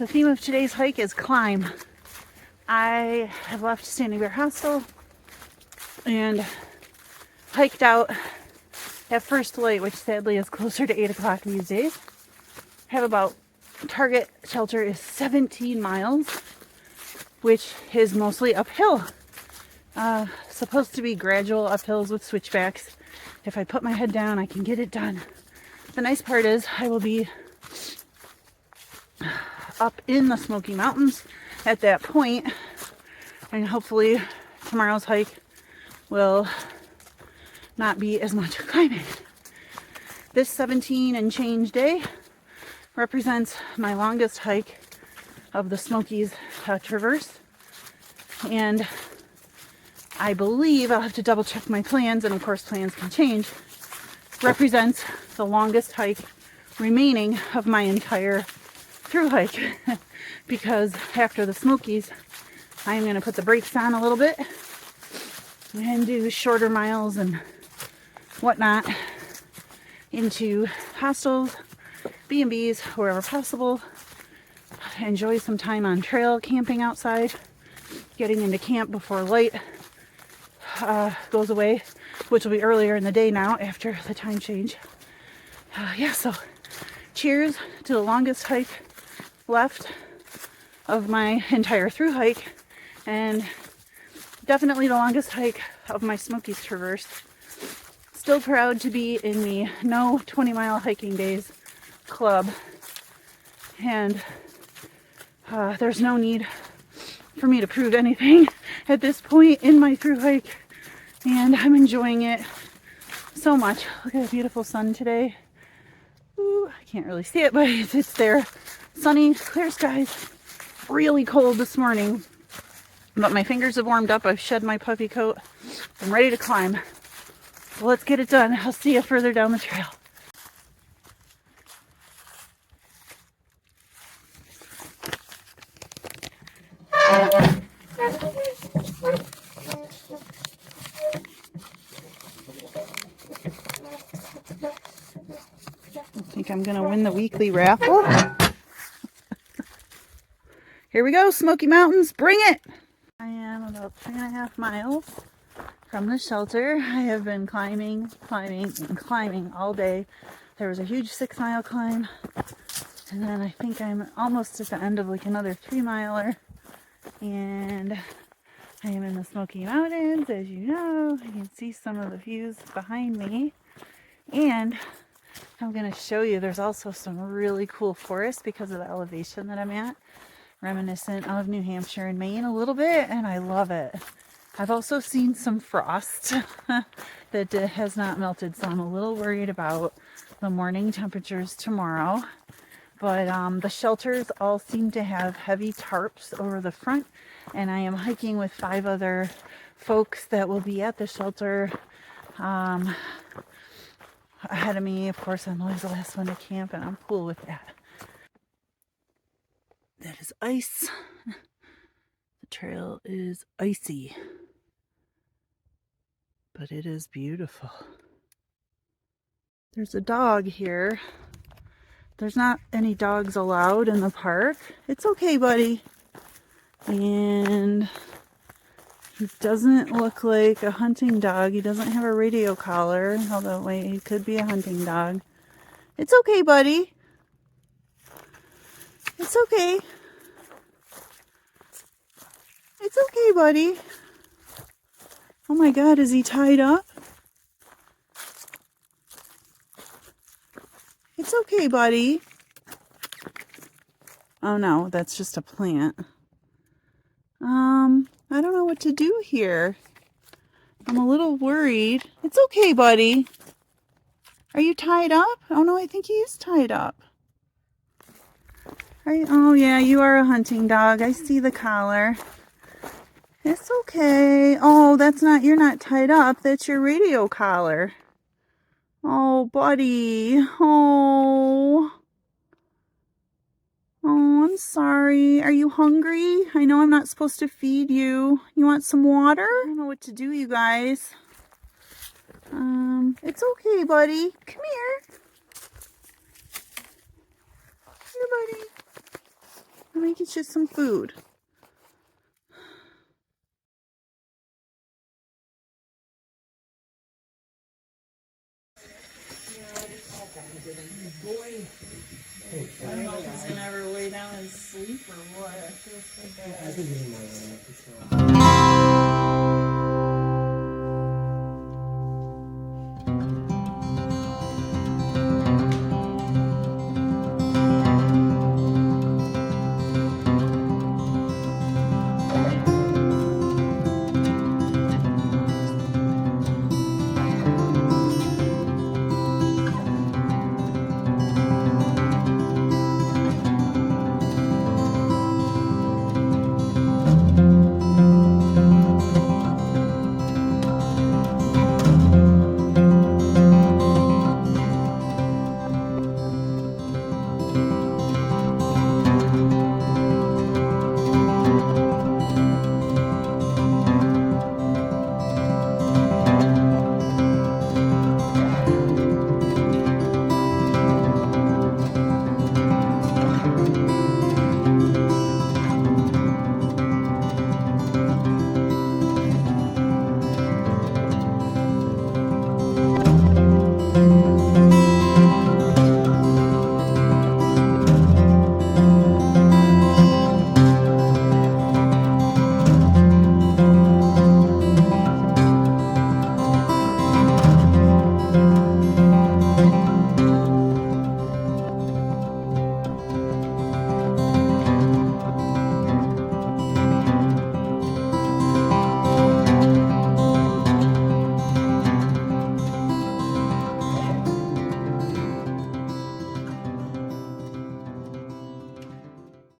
the theme of today's hike is climb. I have left Standing Bear Hostel and hiked out at first light, which sadly is closer to 8 o'clock these days. Have about, target shelter is 17 miles, which is mostly uphill. Supposed to be gradual uphills with switchbacks. If I put my head down, I can get it done. The nice part is I will be up in the Smoky Mountains at that point, and hopefully tomorrow's hike will not be as much climbing. This 17 and change day represents my longest hike of the Smokies traverse, and I believe, I'll have to double check my plans, and of course plans can change, represents the longest hike remaining of my entire through hike. Because after the Smokies, I'm going to put the brakes on a little bit and do shorter miles and whatnot into hostels, B&Bs, wherever possible. Enjoy some time on trail, camping outside, getting into camp before light goes away, which will be earlier in the day now after the time change. Yeah, so cheers to the longest hike left of my entire through hike, and definitely the longest hike of my Smokies traverse. Still proud to be in the no 20-mile hiking days club, and there's no need for me to prove anything at this point in my through hike, and I'm enjoying it so much. Look at the beautiful sun today. Ooh, I can't really see it, but it's there. Sunny, clear skies. Really cold this morning, but my fingers have warmed up. I've shed my puffy coat. I'm ready to climb. So let's get it done. I'll see you further down the trail. I think I'm gonna win the weekly raffle. Here we go, Smoky Mountains, bring it! I am about 3.5 miles from the shelter. I have been climbing all day. There was a huge 6-mile climb, and then I think I'm almost at the end of like another 3-miler, and I am in the Smoky Mountains. As you know, you can see some of the views behind me, and I'm going to show you there's also some really cool forest because of the elevation that I'm at, reminiscent of New Hampshire and Maine a little bit, and I love it. I've also seen some frost that has not melted, so I'm a little worried about the morning temperatures tomorrow. But the shelters all seem to have heavy tarps over the front, and I am hiking with 5 other folks that will be at the shelter ahead of me. Of course, I'm always the last one to camp, and I'm cool with that. That is ice. The trail is icy, but it is beautiful. There's a dog here. There's not any dogs allowed in the park. It's okay, buddy. And he doesn't look like a hunting dog. He doesn't have a radio collar, although wait, he could be a hunting dog. It's okay, buddy. It's okay. It's okay, buddy. Oh my God, is he tied up? It's okay, buddy. Oh no, that's just a plant. I don't know what to do here. I'm a little worried. It's okay, buddy. Are you tied up? Oh no, I think he is tied up. Oh yeah, you are a hunting dog. I see the collar. It's okay. Oh, you're not tied up. That's your radio collar. Oh, buddy. Oh, I'm sorry. Are you hungry? I know I'm not supposed to feed you. You want some water? I don't know what to do, you guys. It's okay, buddy. Come here. Here, buddy. I'm making just some food. I don't know if he's gonna ever lay down and sleep or what. I think he might for sure.